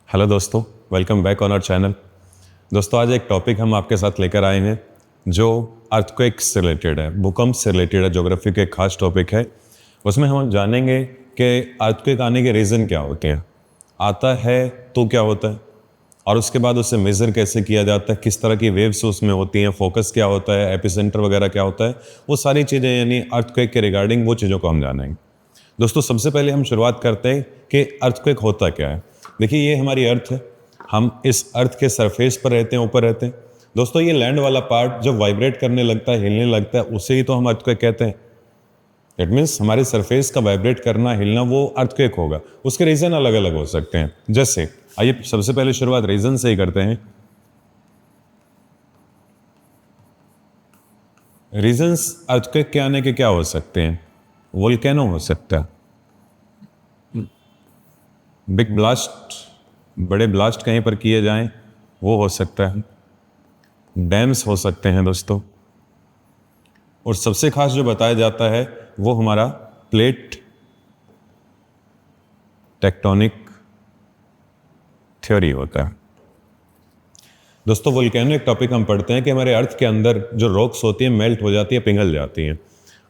Hello दोस्तों, welcome back on our channel. दोस्तों, आज एक टॉपिक हम आपके साथ लेकर आए हैं जो अर्थक्वेक से रिलेटेड है, भूकंप से रिलेटेड है। ज्योग्राफी के खास टॉपिक है। उसमें हम जानेंगे कि अर्थक्वेक आने के रीज़न क्या होते हैं, आता है तो क्या होता है, और उसके बाद उसे मेज़र कैसे किया जाता है, किस तरह की वेव्स उसमें होती हैं, फोकस क्या होता है, एपिसेंटर वगैरह क्या होता है, वो सारी चीज़ें यानी अर्थक्वेक के रिगार्डिंग वो चीज़ों को हम जानेंगे। दोस्तों, सबसे पहले हम शुरुआत करते हैं कि अर्थक्वेक होता क्या है। देखिए, ये हमारी अर्थ है। हम इस अर्थ के सरफेस पर रहते हैं, ऊपर रहते हैं। दोस्तों, ये लैंड वाला पार्ट जब वाइब्रेट करने लगता है, हिलने लगता है, उसे ही तो हम अर्थक्वेक कहते हैं। इट मीन्स हमारे सरफेस का वाइब्रेट करना, हिलना, वो अर्थक्वेक होगा। उसके रीज़न अलग अलग हो सकते हैं। जैसे आइए सबसे पहले शुरुआत रीज़न से ही करते हैं। रीजंस अर्थक्वेक के आने के क्या हो सकते हैं? वोल्केनो हो सकता है, बिग ब्लास्ट, बड़े ब्लास्ट कहीं पर किए जाएं, वो हो सकता है। डैम्स हो सकते हैं दोस्तों। और सबसे खास जो बताया जाता है वो हमारा प्लेट टेक्टोनिक थ्योरी होता है। दोस्तों, वोल्केनो एक टॉपिक हम पढ़ते हैं कि हमारे अर्थ के अंदर जो रॉक्स होती हैं मेल्ट हो जाती है, पिघल जाती हैं।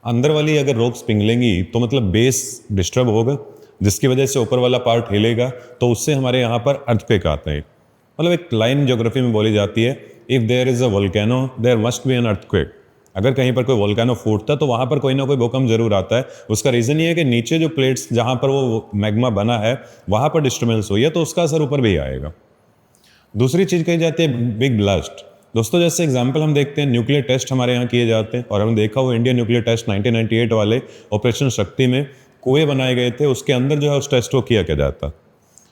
अंदर वाली अगर रॉक्स पिघलेंगी तो मतलब बेस डिस्टर्ब होगा, जिसकी वजह से ऊपर वाला पार्ट हिलेगा, तो उससे हमारे यहाँ पर अर्थक्वेक आते हैं। मतलब एक लाइन ज्योग्राफी में बोली जाती है, if there is a volcano there must be an earthquake. अगर कहीं पर कोई वोल्केनो फूटता है तो वहाँ पर कोई ना कोई भूकंप जरूर आता है। उसका रीज़न ये है कि नीचे जो प्लेट्स जहाँ पर वो मैग्मा बना है वहाँ पर डिस्टर्बेंस हुई है, तो उसका असर ऊपर भी आएगा। दूसरी चीज़ कही जाती है बिग ब्लास्ट। दोस्तों, जैसे एग्जांपल हम देखते हैं, न्यूक्लियर टेस्ट हमारे यहाँ किए जाते हैं, और हमने देखा वो इंडियन न्यूक्लियर टेस्ट 1998 वाले ऑपरेशन शक्ति में कुएं बनाए गए थे, उसके अंदर जो है उस टेस्ट को किया जाता।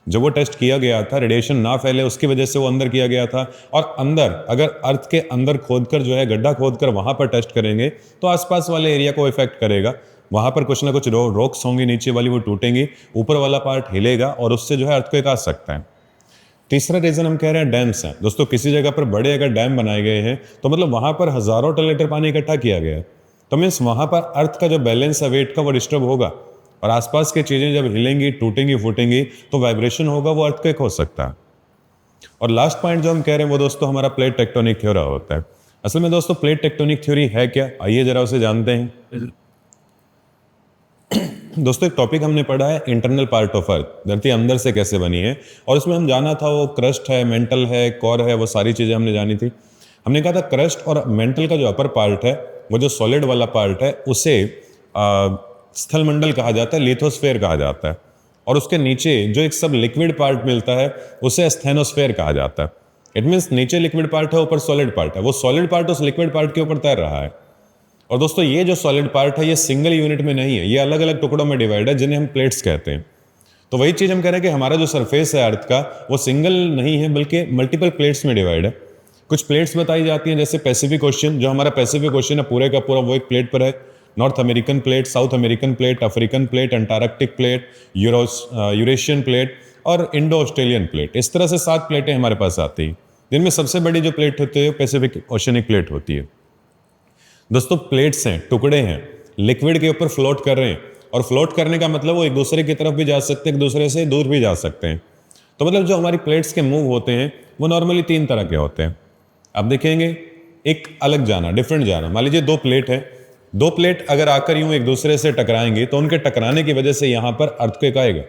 जब वो टेस्ट किया गया था, रेडिएशन ना फैले उसकी वजह से वो अंदर किया गया था। और अंदर अगर अर्थ के अंदर खोदकर जो है गड्ढा खोदकर वहां पर टेस्ट करेंगे तो आसपास वाले एरिया को इफेक्ट करेगा। वहां पर कुछ ना कुछ रॉक्स होंगी नीचे वाली, वो टूटेंगी, ऊपर वाला पार्ट हिलेगा और उससे जो है अर्थक्वेक आ सकता है। तीसरा रीजन हम कह रहे हैं डैम्स हैं। दोस्तों, किसी जगह पर बड़े अगर डैम बनाए गए हैं तो मतलब वहां पर हजारों टन लीटर पानी इकट्ठा किया गया है, तो मीन्स वहां पर अर्थ का जो बैलेंस है वेट का वो डिस्टर्ब होगा, और आसपास की चीजें जब हिलेंगी, टूटेंगी, फूटेंगी तो वाइब्रेशन होगा, वो अर्थक्वेक हो सकता है। और लास्ट पॉइंट जो हम कह रहे हैं वो दोस्तों हमारा प्लेट टेक्टोनिक थ्योरी होता है। असल में दोस्तों प्लेट टेक्टोनिक थ्योरी है क्या, आइए जरा उसे जानते हैं। दोस्तों, एक टॉपिक हमने पढ़ा है इंटरनल पार्ट ऑफ अर्थ, धरती अंदर से कैसे बनी है, और उसमें हम जाना था वो क्रस्ट है, मेंटल है, कोर है, वो सारी चीज़ें हमने जानी थी। हमने कहा था क्रस्ट और मेंटल का जो अपर पार्ट है, वो जो सॉलिड वाला पार्ट है, उसे स्थलमंडल कहा जाता है, लिथोस्फेयर कहा जाता है। और उसके नीचे जो एक सब लिक्विड पार्ट मिलता है उसे स्थेनोस्फेयर कहा जाता है। इट मीन्स नीचे लिक्विड पार्ट है, ऊपर सॉलिड पार्ट है, वो सॉलिड पार्ट उस लिक्विड पार्ट के ऊपर तैर रहा है। और दोस्तों, ये जो सॉलिड पार्ट है ये सिंगल यूनिट में नहीं है, ये अलग अलग टुकड़ों में डिवाइड है, जिन्हें हम प्लेट्स कहते हैं। तो वही चीज हम कह रहे हैं कि हमारा जो सरफेस है अर्थ का वो सिंगल नहीं है बल्कि मल्टीपल प्लेट्स में डिवाइड है। कुछ प्लेट्स बताई जाती हैं, जैसे पैसिफिक ओशियन, जो हमारा पैसिफिक ओशियन है पूरे का पूरा वो एक प्लेट पर है। North American plate, south American plate, African plate, Antarctic plate, Eurasian plate और इंडो ऑस्ट्रेलियन प्लेट। इस तरह से 7 प्लेटें हमारे पास आती हैं, जिनमें सबसे बड़ी जो प्लेट होती है पैसिफिक ओशियनिक प्लेट होती है। दोस्तों, प्लेट्स हैं, टुकड़े हैं, लिक्विड के ऊपर फ्लोट कर रहे हैं, और फ्लोट करने का मतलब वो एक दूसरे की तरफ भी जा सकते हैं, एक दूसरे से दूर भी जा सकते हैं। तो मतलब जो हमारी प्लेट्स के मूव होते हैं वो नॉर्मली 3 तरह के होते हैं। अब देखेंगे, एक अलग जाना, डिफरेंट जाना। मान लीजिए 2 प्लेट है, 2 प्लेट अगर आकर यूं एक दूसरे से टकराएंगे तो उनके टकराने की वजह से यहां पर अर्थक्वेक आएगा।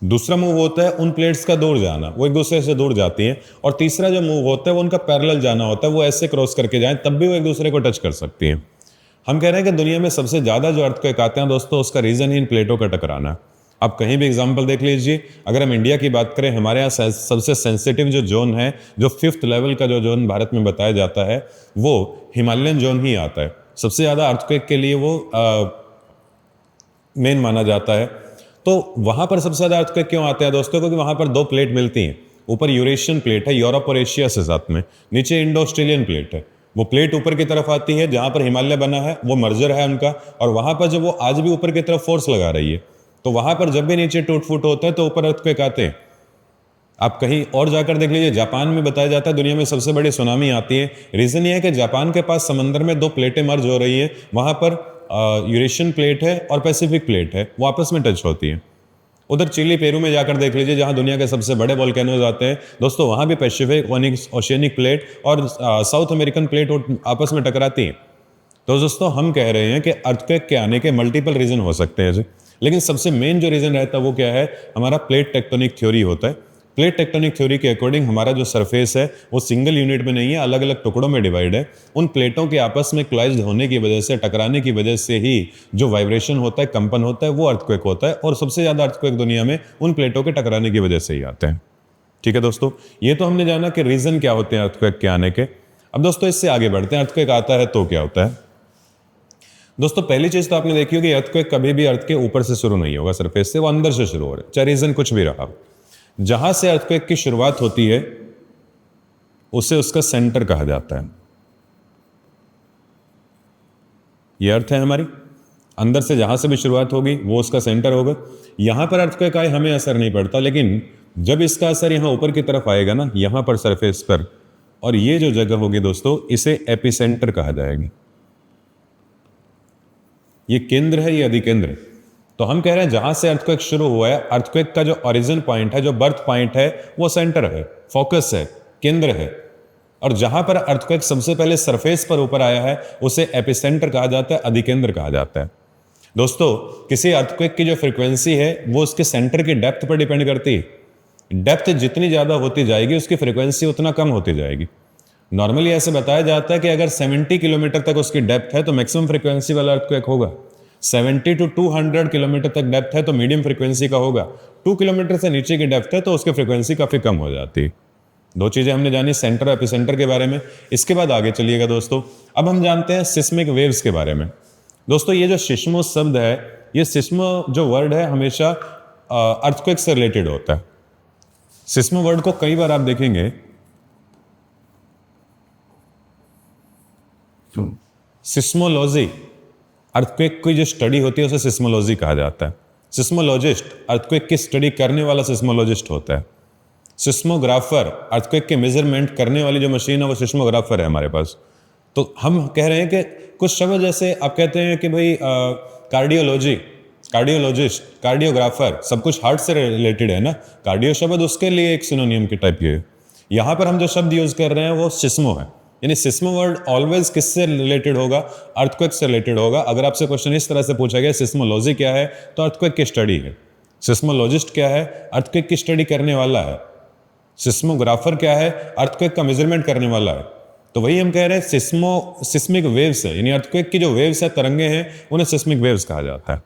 दूसरा मूव होता है उन प्लेट्स का दूर जाना, वो एक दूसरे से दूर जाती हैं। और तीसरा जो मूव होता है वो उनका पैरेलल जाना होता है, वो ऐसे क्रॉस करके जाएं तब भी वो एक दूसरे को टच कर सकती हैं। हम कह रहे हैं कि दुनिया में सबसे ज्यादा जो अर्थक्वेक आते हैं दोस्तों, उसका रीजन ही इन प्लेटों का टकराना है। आप कहीं भी एग्जांपल देख लीजिए, अगर हम इंडिया की बात करें, हमारे यहाँ सबसे सेंसिटिव जो जोन है, जो 5th लेवल का जो जोन भारत में बताया जाता है, वो हिमालयन जोन ही आता है। सबसे ज्यादा अर्थक्वेक के लिए वो मेन माना जाता है। तो वहां पर सबसे ज्यादा अर्थक्वेक क्यों आते हैं दोस्तों? क्योंकि वहां पर 2 प्लेट मिलती हैं। ऊपर यूरेशियन प्लेट है, यूरोप और एशिया से साथ में, नीचे इंडो ऑस्ट्रेलियन प्लेट है। वो प्लेट ऊपर की तरफ आती है, जहां पर हिमालय बना है, वो मर्जर है उनका, और वहां पर जब वो आज भी ऊपर की तरफ फोर्स लगा रही है, तो वहां पर जब भी नीचे टूट फूट होता है तो ऊपर अर्थक्वेक आते हैं। आप कहीं और जाकर देख लीजिए, जापान में बताया जाता है दुनिया में सबसे बड़ी सुनामी आती है। रीजन ये है कि जापान के पास समंदर में 2 प्लेटें मर्ज हो रही है, वहां पर यूरेशियन प्लेट है और पैसिफिक प्लेट है, वो आपस में टच होती है। उधर चिली पेरू में जाकर देख लीजिए, जहां दुनिया के सबसे बड़े वोल्केनोज आते हैं दोस्तों, वहां भी पैसिफिक ओशियनिक प्लेट और साउथ अमेरिकन प्लेट आपस में टकराती हैं। तो दोस्तों हम कह रहे हैं कि अर्थक्वेक के आने के मल्टीपल रीजन हो सकते हैं, लेकिन सबसे मेन जो रीजन रहता है वो क्या है, हमारा प्लेट टेक्टोनिक थ्योरी होता है। प्लेट टेक्टोनिक थ्योरी के अकॉर्डिंग हमारा जो सरफेस है वो सिंगल यूनिट में नहीं है, अलग अलग टुकड़ों में डिवाइड है। उन प्लेटों के आपस में क्लाइज्ड होने की वजह से, टकराने की वजह से ही जो वाइब्रेशन होता है, कंपन होता है, वो अर्थक्वेक होता है। और सबसे ज्यादा अर्थक्वेक दुनिया में उन प्लेटों के टकराने की वजह से ही आते हैं। ठीक है दोस्तों, ये तो हमने जाना कि रीजन क्या होते हैं अर्थक्वेक के आने के। अब दोस्तों इससे आगे बढ़ते हैं, अर्थक्वेक आता है तो क्या होता है। दोस्तों पहली चीज तो आपने देखी होगी, अर्थक्वेक कभी भी अर्थ के ऊपर से शुरू नहीं होगा, सरफेस से, वो अंदर से शुरू हो रहा है, चाहे रीजन कुछ भी रहा। जहां से अर्थक्वेक की शुरुआत होती है उसे उसका सेंटर कहा जाता है। यह अर्थ है हमारी, अंदर से जहां से भी शुरुआत होगी वो उसका सेंटर होगा। यहां पर अर्थक्वेक आए हमें असर नहीं पड़ता, लेकिन जब इसका असर यहां ऊपर की तरफ आएगा ना, यहां पर सरफेस पर, और ये जो जगह होगी दोस्तों, इसे एपिसेंटर कहा जाएगी। ये केंद्र है, ये अधिकेंद्र है। तो हम कह रहे हैं जहां से अर्थक्वेक शुरू हुआ है, अर्थक्वेक का जो ओरिजिन पॉइंट है, जो बर्थ पॉइंट है, वो सेंटर है, फोकस है, केंद्र है। और जहां पर अर्थक्वेक सबसे पहले सरफेस पर ऊपर आया है उसे एपिसेंटर कहा जाता है, अधिकेंद्र कहा जाता है। दोस्तों किसी अर्थक्वेक की जो फ्रीक्वेंसी है वो उसके सेंटर की डेप्थ पर डिपेंड करती है। डेप्थ जितनी ज्यादा होती जाएगी उसकी फ्रीक्वेंसी उतना कम होती जाएगी। नॉर्मली ऐसे बताया जाता है कि अगर 70 किलोमीटर तक उसकी डेप्थ है तो मैक्सिमम फ्रीक्वेंसी वाला अर्थक्वेक होगा। 70 to 200 किलोमीटर तक डेप्थ है तो मीडियम फ्रीक्वेंसी का होगा। 2 किलोमीटर से नीचे की डेप्थ है तो उसकी फ्रीक्वेंसी काफी कम हो जाती है। दो चीजें हमने जानी सेंटर और एपिसेंटर के बारे में। इसके बाद आगे चलिएगा दोस्तों, अब हम जानते हैं सिस्मिक वेव्स के बारे में। दोस्तों ये जो सिस्मो शब्द है, ये सिस्मो जो वर्ड है हमेशा अर्थक्वेक से रिलेटेड होता है। सिस्मो वर्ड को कई बार आप देखेंगे, सिस्मोलॉजी, अर्थक्वेक की जो स्टडी होती है उसे सिस्मोलॉजी कहा जाता है। सिस्मोलॉजिस्ट अर्थक्वेक की स्टडी करने वाला सिस्मोलॉजिस्ट होता है। सिस्मोग्राफर अर्थक्वेक के मेजरमेंट करने वाली जो मशीन है वो सिस्मोग्राफर है हमारे पास। तो हम कह रहे हैं कि कुछ शब्द जैसे आप कहते हैं कि भाई कार्डियोलॉजी, कार्डियोलॉजिस्ट, कार्डियोग्राफर, सब कुछ हार्ट से रिलेटेड है ना। कार्डियो शब्द उसके लिए एक सिनोनियम की टाइप की है। यहां पर हम जो शब्द यूज कर रहे हैं वो सिस्मो है, यानी सिस्मो वर्ड ऑलवेज किससे रिलेटेड होगा, अर्थक्वेक से रिलेटेड होगा। अगर आपसे क्वेश्चन इस तरह से पूछा गया सिस्मोलॉजी क्या है तो अर्थक्वेक की स्टडी है। सिस्मोलॉजिस्ट क्या है, अर्थक्वेक की स्टडी करने वाला है। सिस्मोग्राफर क्या है, अर्थक्वेक का मेजरमेंट करने वाला है। तो वही हम कह रहे हैं सिस्मिक वेव्स है, यानी अर्थक्वेक की जो वेव्स है, तरंगे हैं, उन्हें सिस्मिक वेव्स कहा जाता है।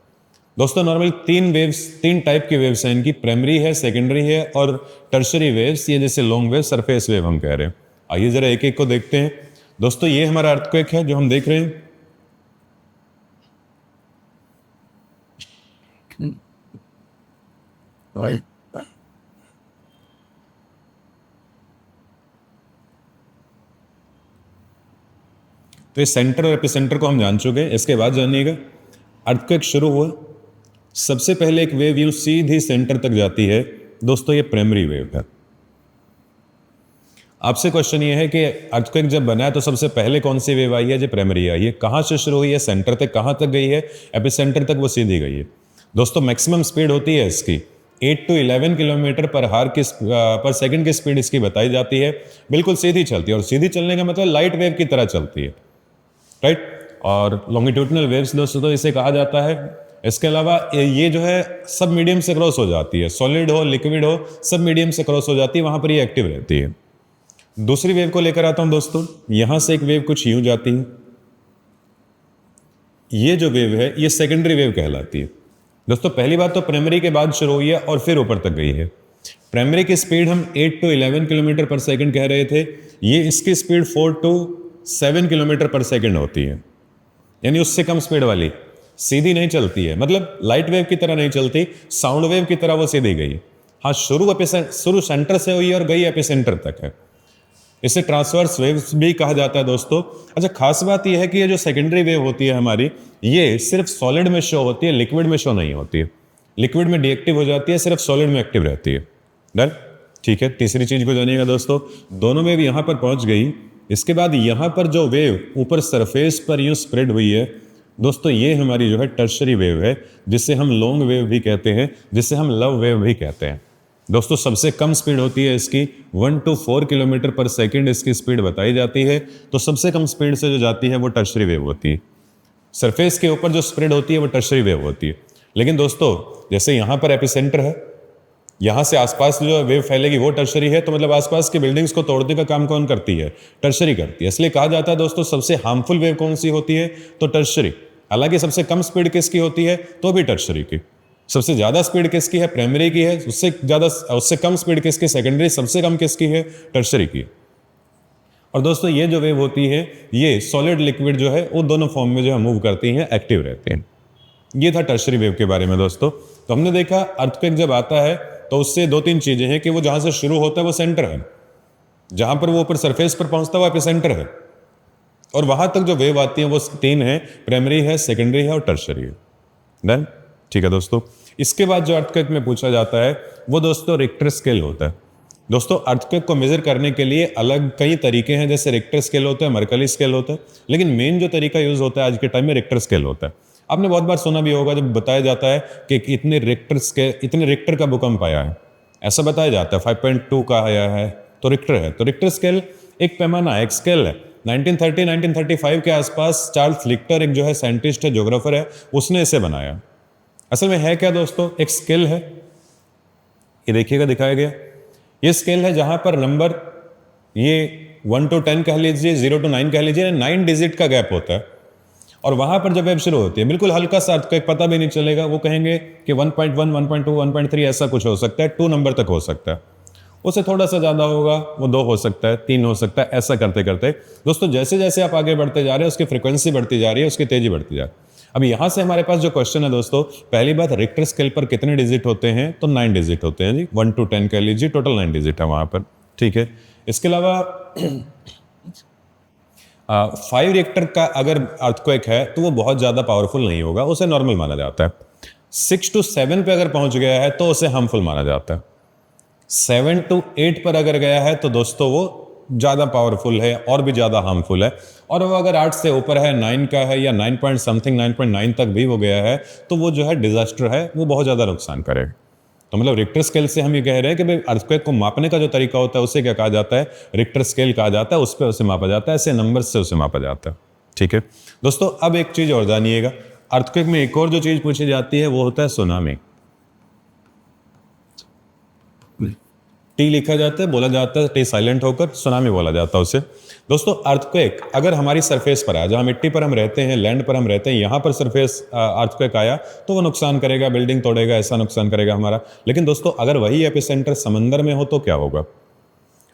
दोस्तों नॉर्मली तीन टाइप की वेव्स हैं इनकी, प्राइमरी है, सेकेंडरी है और टर्शरी वेव्स। ये जैसे लॉन्ग वेव, सरफेस वेव हम कह रहे हैं। आइए जरा एक एक को देखते हैं। दोस्तों ये हमारा अर्थक्वेक है जो हम देख रहे हैं। तो इस सेंटर और एपिसेंटर को हम जान चुके हैं। इसके बाद जानिएगा, अर्थक्वेक शुरू हुआ, सबसे पहले एक वेव यूं सीधी सेंटर तक जाती है। दोस्तों ये प्राइमरी वेव है। आपसे क्वेश्चन ये है कि अर्थक्वेक जब बना है तो सबसे पहले कौन सी वेव आई है, जो प्राइमरी आई है। कहां से शुरू हुई है, सेंटर तक, कहां तक गई है, एपिसेंटर तक वो सीधी गई है। दोस्तों मैक्सिमम स्पीड होती है इसकी 8 to 11 किलोमीटर पर सेकंड की स्पीड इसकी बताई जाती है। बिल्कुल सीधी चलती है, और सीधी चलने का मतलब लाइट वेव की तरह चलती है, राइट। और लॉन्गिट्यूडनल वेव्स दोस्तों तो इसे कहा जाता है। इसके अलावा ये जो है सब मीडियम से क्रॉस हो जाती है, सॉलिड हो, लिक्विड हो, सब मीडियम से क्रॉस हो जाती है, वहां पर ये एक्टिव रहती है। दूसरी वेव को लेकर आता हूं दोस्तों। यहां से एक वेव कुछ यूं जाती है, ये जो वेव है ये सेकेंडरी वेव कहलाती है। दोस्तों पहली बात तो प्राइमरी के बाद शुरू हुई है और फिर ऊपर तक गई है। प्राइमरी की स्पीड हम 8 to 11 किलोमीटर पर सेकंड कह रहे थे, ये इसकी स्पीड 4 to 7 किलोमीटर पर सेकंड होती है, यानी उससे कम स्पीड वाली। सीधी नहीं चलती है, मतलब लाइट वेव की तरह नहीं चलती, साउंड वेव की तरह वो सीधी गई। हाँ शुरू सेंटर से हुई और गई एपिसेंटर तक है। इसे ट्रांसवर्स वेव्स भी कहा जाता है दोस्तों। अच्छा खास बात यह है कि ये जो सेकेंडरी वेव होती है हमारी, ये सिर्फ सॉलिड में शो होती है, लिक्विड में शो नहीं होती है। लिक्विड में डीएक्टिव हो जाती है, सिर्फ सॉलिड में एक्टिव रहती है। डन, ठीक है। तीसरी चीज को जानिएगा दोस्तों, दोनों वेव यहां पर पहुंच गई। इसके बाद यहां पर जो वेव ऊपर सरफेस पर यूं स्प्रेड हुई है, दोस्तों ये हमारी जो है टर्शरी वेव है, जिससे हम लॉन्ग वेव भी कहते हैं, जिससे हम लव वेव भी कहते हैं। दोस्तों सबसे कम स्पीड होती है इसकी 1 to 4 किलोमीटर पर सेकंड इसकी स्पीड बताई जाती है। तो सबसे कम स्पीड से जो जाती है वो टर्शरी वेव होती है। सरफेस के ऊपर जो स्प्रेड होती है वो टर्शरी वेव होती है। लेकिन दोस्तों जैसे यहाँ पर एपिसेंटर है, यहाँ से आसपास जो वेव फैलेगी वो टर्शरी है, तो मतलब आसपास की बिल्डिंग्स को तोड़ने का काम कौन करती है? टर्शरी करती है। इसलिए कहा जाता है दोस्तों सबसे हार्मफुल वेव कौन सी होती है? तो टर्शरी। हालांकि सबसे कम स्पीड किसकी होती है? तो भी टर्शरी की। सबसे ज्यादा स्पीड किसकी है? प्राइमरी की है। उससे कम स्पीड किसकी? सेकेंडरी। सबसे कम किसकी है? टर्शरी की। और दोस्तों ये जो वेव होती है ये सॉलिड लिक्विड जो है वो दोनों फॉर्म में जो है मूव करती हैं, एक्टिव रहते हैं। ये था टर्शरी वेव के बारे में दोस्तों। तो हमने देखा अर्थक्वेक जब आता है तो उससे दो तीन चीजें हैं कि वो जहां से शुरू होता है वो सेंटर है, जहां पर वो ऊपर सरफेस पर पहुंचता है वो एपिसेंटर है, और वहां तक जो वेव आती है वो तीन है, प्राइमरी है, सेकेंडरी है और टर्शरी है। डन? ठीक है दोस्तों। इसके बाद जो अर्थक्वेक में पूछा जाता है वो दोस्तों रिक्टर स्केल होता है। दोस्तों अर्थक्वेक को मेजर करने के लिए अलग कई तरीके हैं, जैसे रिक्टर स्केल होता है, मर्कली स्केल होता है, लेकिन मेन जो तरीका यूज होता है आज के टाइम में रिक्टर स्केल होता है। आपने बहुत बार सुना भी होगा जब बताया जाता है कि इतने रिक्टर का भूकंप आया है, ऐसा बताया जाता है 5.2 का आया है तो रिक्टर है। तो रिक्टर स्केल एक पैमाना है, एक स्केल है। 1935 के आसपास चार्ल्स रिक्टर एक जो है साइंटिस्ट है, ज्योग्राफर है, उसने इसे बनाया। असल में है क्या दोस्तों? एक स्केल है, ये देखिएगा दिखाया गया। ये स्केल है जहां पर नंबर ये 1 to 10 कह लीजिए, 0 to 9 कह लीजिए, 9 डिजिट का गैप होता है। और वहां पर जब वेव शुरू होती है बिल्कुल हल्का सा अर्थक्वेक, पता भी नहीं चलेगा। वो कहेंगे कि 1.1, 1.2, 1.3 ऐसा कुछ हो सकता है, 2 नंबर तक हो सकता है। उससे थोड़ा सा ज्यादा होगा, वो 2 हो सकता है, 3 हो सकता है। ऐसा करते करते दोस्तों जैसे जैसे आप आगे बढ़ते जा रहे हैं उसकी फ्रिक्वेंसी बढ़ती जा रही है, उसकी तेजी बढ़ती जा रही है। अब यहां से हमारे पास जो क्वेश्चन है दोस्तों, पहली बात रिक्टर स्केल पर कितने डिजिट होते हैं? तो 9 डिजिट होते हैं जी। 1 to 10 कह लीजिए, टोटल 9 डिजिट है वहां पर। ठीक है। इसके अलावा 5 रिक्टर का अगर अर्थक्वेक है तो वो बहुत ज्यादा पावरफुल नहीं होगा, उसे नॉर्मल माना जाता है। 6 to 7 पे अगर पहुंच गया है तो उसे हार्मफुल माना जाता है। 7 to 8 पर अगर गया है तो दोस्तों वो ज्यादा पावरफुल है और भी ज्यादा हार्मफुल है। और वो अगर 8 से ऊपर है, 9 का है या 9 पॉइंट समथिंग 9.9 तक भी वो गया है तो वो जो है डिजास्टर है, वो बहुत ज्यादा नुकसान करेगा। तो मतलब रिक्टर स्केल से हम ये कह रहे हैं कि भाई अर्थक्वेक को मापने का जो तरीका होता है उसे क्या कहा जाता है? रिक्टर स्केल कहा जाता है। उस पर उसे मापा जाता है, ऐसे नंबर से उसे मापा जाता है। ठीक है दोस्तों। अब एक चीज और जानिएगा, अर्थक्वेक में एक और जो चीज पूछी जाती है वो होता है सुनामी। टी लिखा जाता है, बोला जाता है टी साइलेंट होकर, सुनामी बोला जाता है उसे। दोस्तों अर्थक्वेक अगर हमारी सरफेस पर आया, जहां मिट्टी पर हम रहते हैं, लैंड पर हम रहते हैं, यहां पर सरफेस अर्थक्वेक आया तो वो नुकसान करेगा, बिल्डिंग तोड़ेगा, ऐसा नुकसान करेगा हमारा। लेकिन दोस्तों अगर वही एपिसेंटर समंदर में हो तो क्या होगा?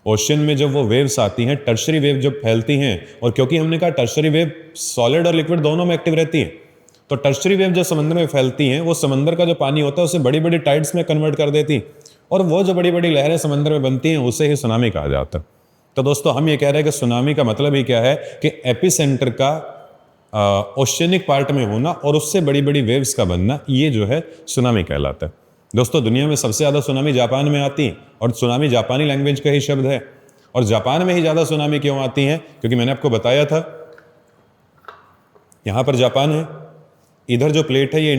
ओशन में जब वो वेव्स आती हैं, टर्शरी वेव जब फैलती हैं, और क्योंकि हमने कहा टर्शरी वेव सॉलिड और लिक्विड दोनों में एक्टिव रहती है, तो टर्शरी वेव जब समंदर में फैलती हैं वो समंदर का जो पानी होता है उसे बड़ी बड़ी टाइड्स में कन्वर्ट कर देती, और वो जो बड़ी बड़ी लहरें समंदर में बनती हैं उसे ही सुनामी कहा जाता है। तो दोस्तों हम ये कह रहे हैं कि सुनामी का मतलब ही क्या है कि एपिसेंटर का ओशियनिक पार्ट में होना और उससे बड़ी बड़ी वेव्स का बनना, ये जो है सुनामी कहलाता है। दोस्तों दुनिया में सबसे ज्यादा सुनामी जापान में आती है, और सुनामी जापानी लैंग्वेज का ही शब्द है। और जापान में ही ज्यादा सुनामी क्यों आती है? क्योंकि मैंने आपको बताया था यहां पर जापान है, इधर जो प्लेट है ये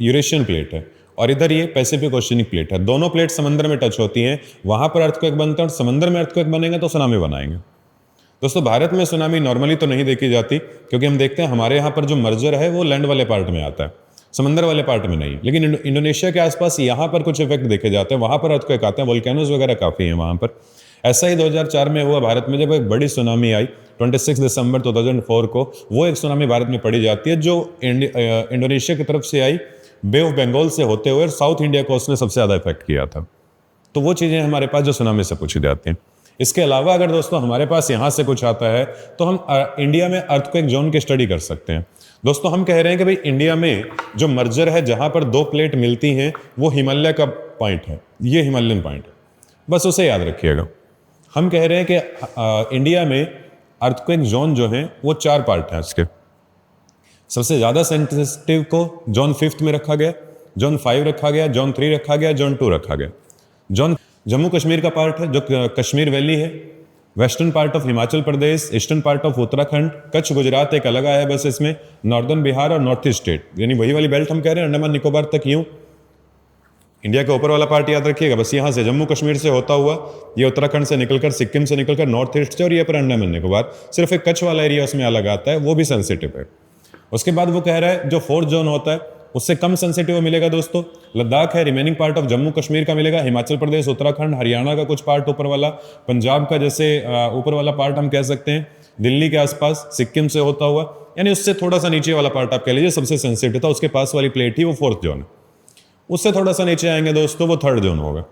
यूरेशियन प्लेट है, और इधर ये पैसिफिक ओशियनिक प्लेट है। दोनों प्लेट समंदर में टच होती हैं, वहां पर अर्थक्वेक बनता है, और समंदर में अर्थक्वेक बनेगा तो सुनामी बनाएंगे। दोस्तों भारत में सुनामी नॉर्मली तो नहीं देखी जाती, क्योंकि हम देखते हैं हमारे यहाँ पर जो मर्जर है वो लैंड वाले पार्ट में आता है, समंदर वाले पार्ट में नहीं। लेकिन इंडोनेशिया के आसपास यहाँ पर कुछ इफेक्ट देखे जाते हैं, वहां पर अर्थक्वेक आते हैं, वोल्केनोज वगैरह काफी हैं वहां पर। ऐसा ही 2004 में हुआ भारत में, जब एक बड़ी सुनामी आई 26 दिसंबर 2004 को। वो एक सुनामी भारत में पड़ी जाती है जो इंडोनेशिया की तरफ से आई, बे ऑफ बंगाल से होते हुए साउथ इंडिया को उसने सबसे ज्यादा इफेक्ट किया था। तो वो चीजें हमारे पास जो सुनामी से पूछी जाती हैं। इसके अलावा अगर दोस्तों हमारे पास यहां से कुछ आता है तो हम इंडिया में अर्थक्वेक जोन की स्टडी कर सकते हैं। दोस्तों हम कह रहे हैं कि भाई इंडिया में जो मर्जर है, जहां पर दो प्लेट मिलती हैं, वो हिमालय का पॉइंट है, ये हिमालयन पॉइंट है, बस उसे याद रखिएगा। हम कह रहे हैं कि इंडिया में अर्थक्वेक जोन जो है वो 4 पार्ट हैं इसके। सबसे ज्यादा सेंसिटिव को जोन 5 में रखा गया, जोन 5 रखा गया, जोन 3 रखा गया, जोन 2 रखा गया। जोन जम्मू कश्मीर का पार्ट है, जो कश्मीर वैली है, western part of Himachal Pradesh, eastern part of Uttarakhand, Kutch Gujarat एक अलग आया बस इसमें, नॉर्दर्न बिहार और नॉर्थ ईस्ट स्टेट, यानी वही वाली बेल्ट हम कह रहे हैं अंडमान निकोबार तक यूं। इंडिया के ऊपर वाला पार्ट याद रखिएगा, बस यहाँ से जम्मू कश्मीर से होता हुआ ये उत्तराखंड से निकलकर सिक्किम से निकलकर नॉर्थ ईस्ट से और ये पर अंडमान निकोबार, सिर्फ एक कच्छ वाला एरिया उसमें अलग आता है, वो भी सेंसिटिव है। उसके बाद वो कह रहा है जो फोर्थ जोन होता है उससे कम सेंसिटिव मिलेगा दोस्तों, लद्दाख है, remaining part of Jammu Kashmir का मिलेगा, हिमाचल प्रदेश, उत्तराखंड, हरियाणा का कुछ पार्ट ऊपर वाला, पंजाब का जैसे ऊपर वाला पार्ट हम कह सकते हैं, दिल्ली के आसपास सिक्किम से होता हुआ, यानी उससे थोड़ा सा नीचे वाला पार्ट आप कह लीजिए सबसे सेंसिटिव था, उसके पास वाली प्लेट ही वो फोर्थ जोन है। उससे थोड़ा सा नीचे आएंगे दोस्तों वो थर्ड जोन होगा,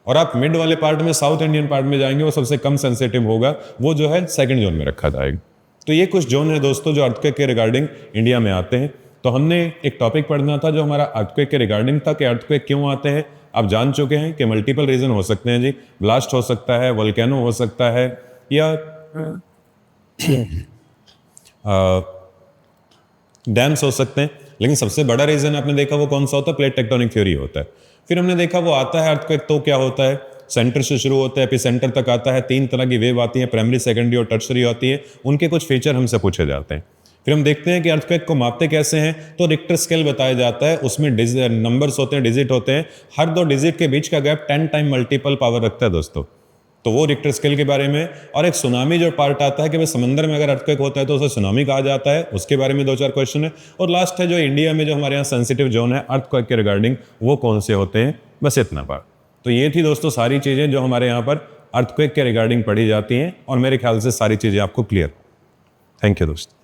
और आप मिड वाले पार्ट में साउथ इंडियन पार्ट में जाएंगे वो सबसे कम सेंसिटिव होगा, वो जो है सेकंड जोन में रखा जाएगा। तो ये कुछ जोन है दोस्तों जो अर्थक्वेक के रिगार्डिंग इंडिया में आते हैं। तो हमने एक टॉपिक पढ़ना था जो हमारा अर्थक्वेक के रिगार्डिंग था कि अर्थक्वेक क्यों आते हैं। आप जान चुके हैं कि मल्टीपल रीजन हो सकते हैं जी, ब्लास्ट हो सकता है, वोल्केनो हो सकता है, या डैम्स हो सकते हैं, लेकिन सबसे बड़ा रीजन आपने देखा वो कौन सा होता है, प्लेट टेक्टोनिक थ्योरी होता है। फिर हमने देखा वो आता है अर्थक्वेक तो क्या होता है, सेंटर से शुरू होता है, एपिसेंटर तक आता है, 3 तरह की वेव आती है, प्राइमरी, सेकेंडरी और टर्शरी होती है, उनके कुछ फीचर हमसे पूछे जाते हैं। फिर हम देखते हैं कि अर्थक्वेक को मापते कैसे हैं, तो रिक्टर स्केल बताया जाता है, उसमें नंबर्स होते हैं, डिजिट होते हैं, हर 2 डिजिट के बीच का गैप 10 टाइम मल्टीपल पावर रखता है दोस्तों, तो वो रिक्टर स्केल के बारे में। और एक सुनामी जो पार्ट आता है कि भाई समंदर में अगर अर्थक्वेक होता है तो उसे सुनामी कहा जाता है, उसके बारे में 2-4 क्वेश्चन है। और लास्ट है जो इंडिया में जो हमारे यहाँ सेंसिटिव जोन है अर्थक्वेक के रिगार्डिंग, वो कौन से होते हैं, बस इतना बात। तो ये थी दोस्तों सारी चीज़ें जो हमारे यहाँ पर अर्थक्वेक के रिगार्डिंग पढ़ी जाती हैं, और मेरे ख्याल से सारी चीज़ें आपको क्लियर। थैंक यू दोस्तों।